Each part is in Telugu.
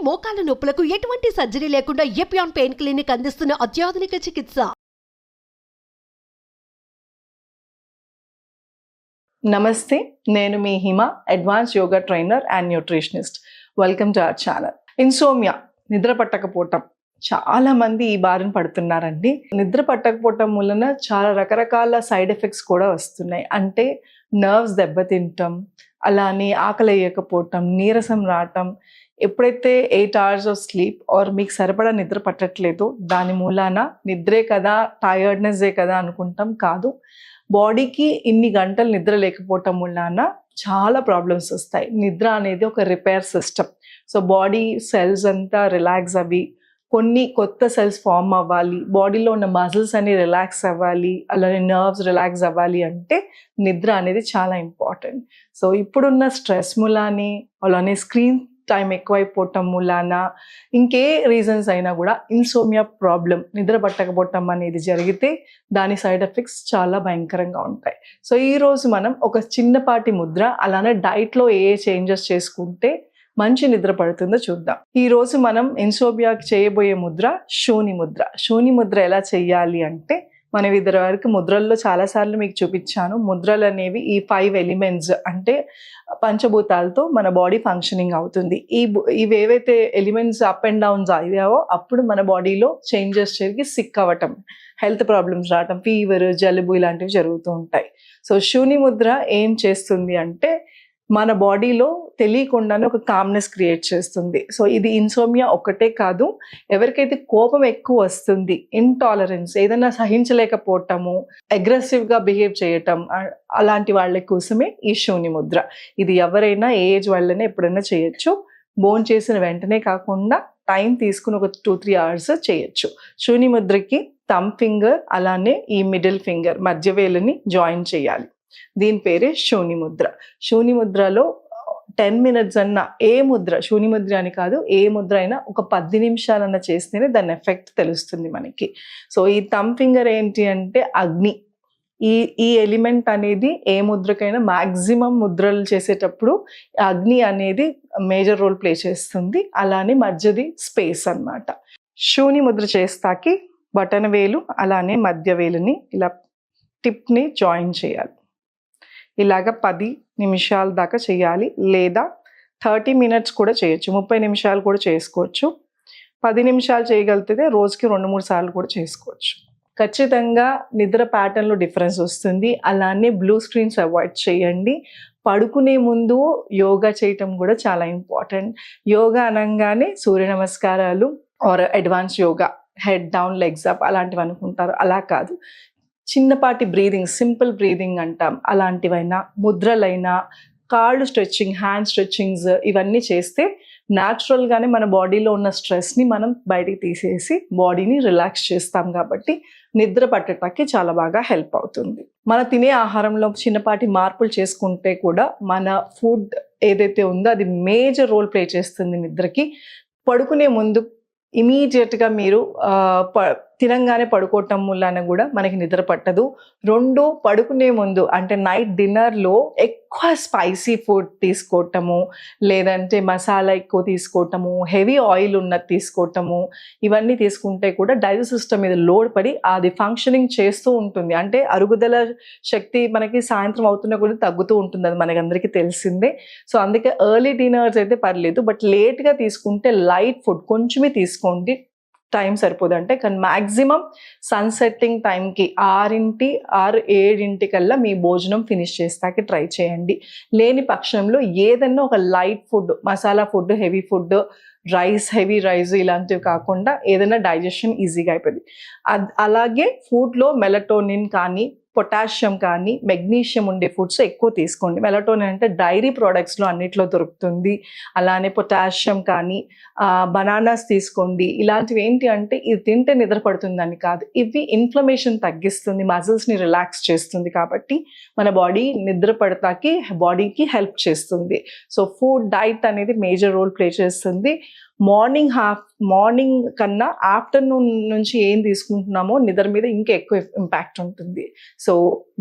మోకాల నొప్పులకు ఎటువంటి సర్జరీ లేకుండా ఎపియాన్ పెయిన్ క్లినిక్ అందిస్తున్న అత్యాధునిక చికిత్స. నమస్తే, నేను మీ Hima, advance yoga trainer and nutritionist. Welcome to our channel. Insomnia, నిద్ర పట్టకపోవటం, చాలా మంది ఈ బారిన పడుతున్నారండి. నిద్ర పట్టకపోవటం వలన చాలా రకరకాల సైడ్ ఎఫెక్ట్స్ కూడా వస్తున్నాయి. అంటే నర్వ్స్ దెబ్బతింటాం, అలానే ఆకలి వేయకపోవటం, నీరసం రావటం. ఎప్పుడైతే 8 hours ఆఫ్ స్లీప్ ఆర్ మీకు సరిపడా నిద్ర పట్టట్లేదు, దాని మూలాన నిద్రే కదా, టైర్డ్నెస్సే కదా అనుకుంటాం. కాదు, బాడీకి ఇన్ని గంటలు నిద్ర లేకపోవటం వలన చాలా ప్రాబ్లమ్స్ వస్తాయి. నిద్ర అనేది ఒక repair system. So body cells అంతా రిలాక్స్ అవ్వి కొన్ని కొత్త సెల్స్ ఫామ్ అవ్వాలి, బాడీలో ఉన్న మజిల్స్ అన్ని రిలాక్స్ అవ్వాలి, అలానే నర్వ్స్ రిలాక్స్ అవ్వాలి అంటే నిద్ర అనేది చాలా ఇంపార్టెంట్. సో ఇప్పుడున్న స్ట్రెస్ మూలానే, అలానే స్క్రీన్ టైం ఎక్కువైపోవటం మూలాన, ఇంకే రీజన్స్ అయినా కూడా ఇన్సోమియా ప్రాబ్లం, నిద్ర పట్టకపోవటం అనేది జరిగితే దాని సైడ్ ఎఫెక్ట్స్ చాలా భయంకరంగా ఉంటాయి. సో ఈరోజు మనం ఒక చిన్నపాటి ముద్ర, అలానే డైట్లో ఏ చేంజెస్ చేసుకుంటే మంచి నిద్ర పడుతుందో చూద్దాం. ఈ రోజు మనం ఇన్సోమియాకి చేయబోయే ముద్ర శూని ముద్ర. శూని ముద్ర ఎలా చేయాలి అంటే, మనం ఇద్దరు వరకు ముద్రల్లో చాలాసార్లు మీకు చూపించాను. ముద్రలు అనేవి ఈ 5 ఎలిమెంట్స్ అంటే పంచభూతాలతో మన బాడీ ఫంక్షనింగ్ అవుతుంది. ఇవి ఏవైతే ఎలిమెంట్స్ అప్ అండ్ డౌన్స్ అయ్యావో అప్పుడు మన బాడీలో చేంజెస్ జరిగి సిక్ అవ్వటం, హెల్త్ ప్రాబ్లమ్స్ రావటం, ఫీవర్, జలుబు ఇలాంటివి జరుగుతూ ఉంటాయి. సో శూని ముద్ర ఏం చేస్తుంది అంటే, మన బాడీలో తెలియకుండానే ఒక కామ్నెస్ క్రియేట్ చేస్తుంది. సో ఇది ఇన్సోమియా ఒక్కటే కాదు, ఎవరికైతే కోపం ఎక్కువ వస్తుంది, ఇంటాలరెన్స్, ఏదైనా సహించలేకపోవటము, అగ్రెసివ్గా బిహేవ్ చేయటం, అలాంటి వాళ్ళ కోసమే ఈ శూని ముద్ర. ఇది ఎవరైనా ఏ ఏజ్ వాళ్ళైనా ఎప్పుడైనా చేయొచ్చు. బోన్ చేసిన వెంటనే కాకుండా టైం తీసుకుని ఒక 2-3 hours చేయొచ్చు. శూని ముద్రకి థంబ్ ఫింగర్, అలానే ఈ మిడిల్ ఫింగర్ మధ్య వేలుని జాయిన్ చేయాలి. దీని పేరే శూని ముద్ర. శూని ముద్రలో 10 minutes అన్న, ఏ ముద్ర, శూని ముద్ర అని కాదు, ఏ ముద్ర అయినా ఒక 10 నిమిషాలన్నా చేస్తేనే దాని ఎఫెక్ట్ తెలుస్తుంది మనకి. సో ఈ థంబ్ ఫింగర్ ఏంటి అంటే అగ్ని. ఈ ఎలిమెంట్ అనేది ఏ ముద్రకైనా మ్యాక్సిమం ముద్రలు చేసేటప్పుడు అగ్ని అనేది మేజర్ రోల్ ప్లే చేస్తుంది. అలానే మధ్యది స్పేస్ అన్నమాట. శూని ముద్ర చేస్తాకి బటన వేలు, అలానే మధ్య వేలుని ఇలా టిప్ని జాయిన్ చేయాలి. ఇలాగ 10 నిమిషాల దాకా చేయాలి, లేదా 30 minutes కూడా చేయొచ్చు, 30 నిమిషాలు కూడా చేసుకోవచ్చు. 10 నిమిషాలు చేయగలిగితే రోజుకి 2-3 సార్లు కూడా చేసుకోవచ్చు. ఖచ్చితంగా నిద్ర ప్యాటర్న్లో డిఫరెన్స్ వస్తుంది. అలానే బ్లూ స్క్రీన్స్ అవాయిడ్ చేయండి. పడుకునే ముందు యోగా చేయటం కూడా చాలా ఇంపార్టెంట్. యోగా అనగానే సూర్య నమస్కారాలు or advance yoga, head down legs up అలాంటివి అనుకుంటారు. అలా కాదు, చిన్నపాటి బ్రీదింగ్, సింపుల్ బ్రీదింగ్ అంటాం, అలాంటివైనా, ముద్రలైనా, కాళ్ళు స్ట్రెచ్చింగ్, హ్యాండ్ స్ట్రెచ్చింగ్స్, ఇవన్నీ చేస్తే న్యాచురల్గానే మన బాడీలో ఉన్న స్ట్రెస్ని మనం బయటికి తీసేసి బాడీని రిలాక్స్ చేస్తాం. కాబట్టి నిద్ర పట్టడానికి చాలా బాగా హెల్ప్ అవుతుంది. మన తినే ఆహారంలో చిన్నపాటి మార్పులు చేసుకుంటే కూడా మన ఫుడ్ ఏదైతే ఉందో అది మేజర్ రోల్ ప్లే చేస్తుంది నిద్రకి. పడుకునే ముందు ఇమీడియట్గా మీరు తినంగానే పడుకోవటం వలన కూడా మనకి నిద్ర పట్టదు. 2, పడుకునే ముందు అంటే నైట్ డిన్నర్లో ఎక్కువ స్పైసీ ఫుడ్ తీసుకోవటము, లేదంటే మసాలా ఎక్కువ తీసుకోవటము, హెవీ ఆయిల్ ఉన్నది తీసుకోవటము, ఇవన్నీ తీసుకుంటే కూడా డైజెస్ట్ సిస్టమ్ మీద లోడ్ పడి అది ఫంక్షనింగ్ చేస్తూ ఉంటుంది. అంటే అరుగుదల శక్తి మనకి సాయంత్రం అవుతున్నా కూడా తగ్గుతూ ఉంటుంది, అది మనకి అందరికీ తెలిసిందే. సో అందుకే ఎర్లీ డిన్నర్స్ అయితే పర్లేదు, బట్ లేట్గా తీసుకుంటే లైట్ ఫుడ్ కొంచెమే తీసుకోండి, టైం సరిపోదు అంటే. కానీ మ్యాక్సిమం సన్సెట్టింగ్ టైంకి 6-7 కల్లా మీ భోజనం ఫినిష్ చేస్తాకి ట్రై చేయండి. లేని పక్షంలో ఏదన్నా ఒక light food, masala food, heavy food, rice, heavy rice ఇలాంటివి కాకుండా ఏదైనా డైజెషన్ ఈజీగా అయిపోయింది. అలాగే ఫుడ్లో మెలటోనిన్ కానీ, పొటాషియం కానీ, మెగ్నీషియం ఉండే ఫుడ్స్ ఎక్కువ తీసుకోండి. మెలటోనిన్ అంటే డైరీ ప్రోడక్ట్స్లో అన్నిట్లో దొరుకుతుంది. అలానే పొటాషియం కానీ, బనానాస్ తీసుకోండి. ఇలాంటివి ఏంటి అంటే ఇది తింటే నిద్ర పడుతుందని కాదు, ఇవి ఇన్ఫ్లమేషన్ తగ్గిస్తుంది, మజిల్స్ని రిలాక్స్ చేస్తుంది. కాబట్టి మన బాడీ నిద్ర పడతాకి బాడీకి హెల్ప్ చేస్తుంది. సో ఫుడ్ డైట్ అనేది మేజర్ రోల్ ప్లే చేస్తుంది. మార్నింగ్ కన్నా ఆఫ్టర్నూన్ నుంచి ఏం తీసుకుంటున్నామో నిద్ర మీద ఇంకా ఎక్కువ ఇంపాక్ట్ ఉంటుంది. సో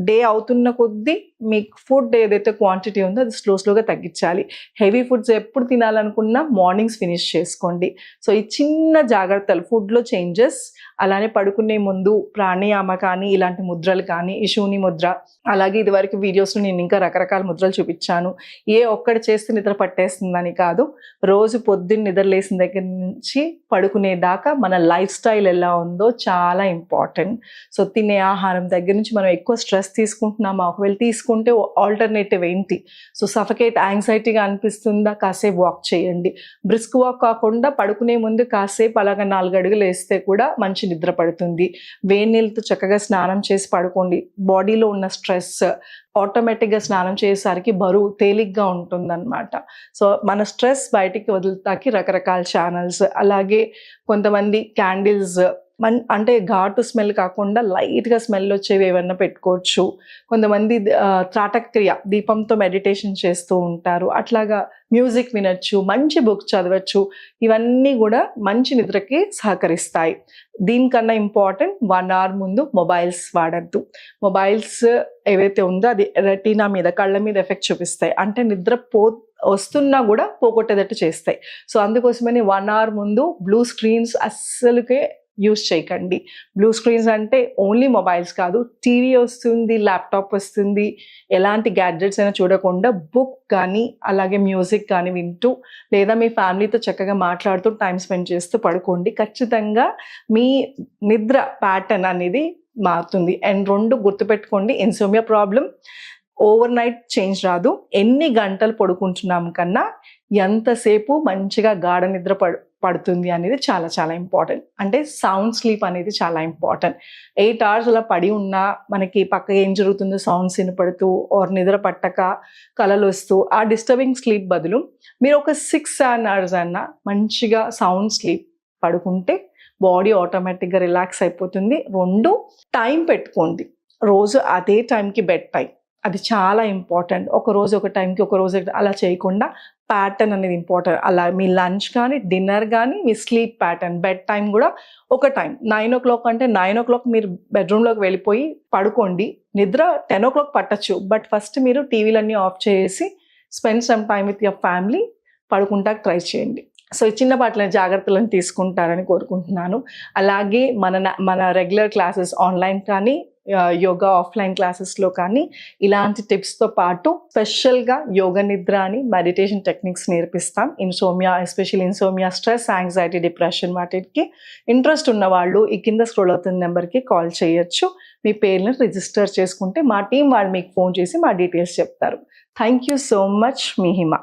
డే అవుతున్న కొద్దీ మీకు ఫుడ్ ఏదైతే క్వాంటిటీ ఉందో అది స్లోగా తగ్గించాలి. హెవీ ఫుడ్స్ ఎప్పుడు తినాలనుకున్నా మార్నింగ్స్ ఫినిష్ చేసుకోండి. సో ఈ చిన్న జాగ్రత్తలు, ఫుడ్లో చేంజెస్, అలానే పడుకునే ముందు ప్రాణాయామ కానీ ఇలాంటి ముద్రలు కానీ, ఈ శూని ముద్ర, అలాగే ఇదివరకు వీడియోస్లో నేను ఇంకా రకరకాల ముద్రలు చూపించాను. ఏ ఒక్కటి చేస్తే నిద్ర పట్టేస్తుందని కాదు, రోజు పొద్దున్న నిద్ర లేసిన దగ్గర నుంచి పడుకునేదాకా మన లైఫ్ స్టైల్ ఎలా ఉందో చాలా ఇంపార్టెంట్. సో తినే ఆహారం దగ్గర నుంచి మనం ఎక్కువ స్ట్రెస్ తీసుకుంటున్నామా, ఒకవేళ తీసుకుంటే ఆల్టర్నేటివ్ ఏంటి? సో సఫకేట్, యాంగ్జైటీగా అనిపిస్తుందా, కాసేపు వాక్ చేయండి. బ్రిస్క్ వాక్ కాకుండా పడుకునే ముందు కాసేపు అలాగ 4 అడుగులు వేస్తే కూడా మంచి నిద్ర పడుతుంది. వేడి నీళ్ళతో చక్కగా స్నానం చేసి పడుకోండి. బాడీలో ఉన్న స్ట్రెస్ ఆటోమేటిక్గా స్నానం చేసేసరికి బరువు తేలిగ్గా ఉంటుందన్నమాట. సో మన స్ట్రెస్ బయటికి వదులుతాకి రకరకాల ఛానల్స్, అలాగే కొంతమంది క్యాండిల్స్, అంటే ఘాటు స్మెల్ కాకుండా లైట్గా స్మెల్ వచ్చేవి ఏమన్నా పెట్టుకోవచ్చు. కొంతమంది త్రాటక్రియ, దీపంతో మెడిటేషన్ చేస్తూ ఉంటారు. అట్లాగా మ్యూజిక్ వినొచ్చు, మంచి బుక్ చదవచ్చు. ఇవన్నీ కూడా మంచి నిద్రకి సహకరిస్తాయి. దీనికన్నా ఇంపార్టెంట్ 1 hour ముందు మొబైల్స్ వాడద్దు. మొబైల్స్ ఏవైతే ఉందో అది రెటీనా మీద, కళ్ళ మీద ఎఫెక్ట్ చూపిస్తాయి. అంటే నిద్ర వస్తున్నా కూడా పోగొట్టేటట్టు చేస్తాయి. సో అందుకోసమని 1 hour ముందు బ్లూ స్క్రీన్స్ అస్సలుకే యూస్ చేయకండి. బ్లూ స్క్రీన్స్ అంటే ఓన్లీ మొబైల్స్ కాదు, టీవీ వస్తుంది, ల్యాప్టాప్ వస్తుంది, ఎలాంటి గ్యాడ్జెట్స్ అయినా చూడకుండా బుక్ కానీ అలాగే మ్యూజిక్ కానీ వింటూ, లేదా మీ ఫ్యామిలీతో చక్కగా మాట్లాడుతూ టైం స్పెండ్ చేస్తూ పడుకోండి. ఖచ్చితంగా మీ నిద్ర ప్యాటర్న్ అనేది మారుతుంది. అండ్ 2 గుర్తుపెట్టుకోండి, insomnia problem over night change రాదు. ఎన్ని గంటలు పడుకుంటున్నాం కన్నా ఎంతసేపు మంచిగా గాఢ నిద్ర పడుతుంది అనేది చాలా చాలా ఇంపార్టెంట్. అంటే సౌండ్ స్లీప్ అనేది చాలా ఇంపార్టెంట్. 8 hours అలా పడి ఉన్నా మనకి పక్క ఏం జరుగుతుందో సౌండ్స్ వినపడుతూ ఆర్ నిద్ర పట్టక కలలు వస్తూ ఆ డిస్టర్బింగ్ స్లీప్ బదులు మీరు ఒక 6-7 hours అన్నా మంచిగా సౌండ్ స్లీప్ పడుకుంటే బాడీ ఆటోమేటిక్గా రిలాక్స్ అయిపోతుంది. 2 టైం పెట్టుకోండి. రోజు అదే టైంకి బెడ్ టైం, అది చాలా ఇంపార్టెంట్. ఒక రోజు ఒక టైంకి, ఒక రోజు అలా చేయకుండా ప్యాటర్న్ అనేది ఇంపార్టెంట్. అలా మీ లంచ్ కానీ, డిన్నర్ కానీ, మీ స్లీప్ ప్యాటర్న్, బెడ్ టైం కూడా ఒక టైం. 9 o'clock అంటే 9 o'clock మీరు బెడ్రూమ్లోకి వెళ్ళిపోయి పడుకోండి. నిద్ర 10 o'clock పట్టచ్చు. బట్ ఫస్ట్ మీరు టీవీలన్నీ ఆఫ్ చేసి spend some time with your family, పడుకుంటాకి ట్రై చేయండి. సో ఈ చిన్నపాట్ల జాగ్రత్తలను తీసుకుంటారని కోరుకుంటున్నాను. అలాగే మన రెగ్యులర్ క్లాసెస్ ఆన్లైన్ కానీ, యోగా ఆఫ్లైన్ క్లాసెస్లో కానీ ఇలాంటి టిప్స్తో పాటు స్పెషల్గా యోగ నిద్ర అని మెడిటేషన్ టెక్నిక్స్ నేర్పిస్తాం. Insomnia, especially insomnia, stress, anxiety, depression వాటికి ఇంట్రెస్ట్ ఉన్న వాళ్ళు ఈ కింద స్క్రోల్ అవుతున్న నెంబర్కి కాల్ చేయొచ్చు. మీ పేర్లను రిజిస్టర్ చేసుకుంటే మా టీం వాళ్ళు మీకు ఫోన్ చేసి మా డీటెయిల్స్ చెప్తారు. Thank you so much. Me Hima.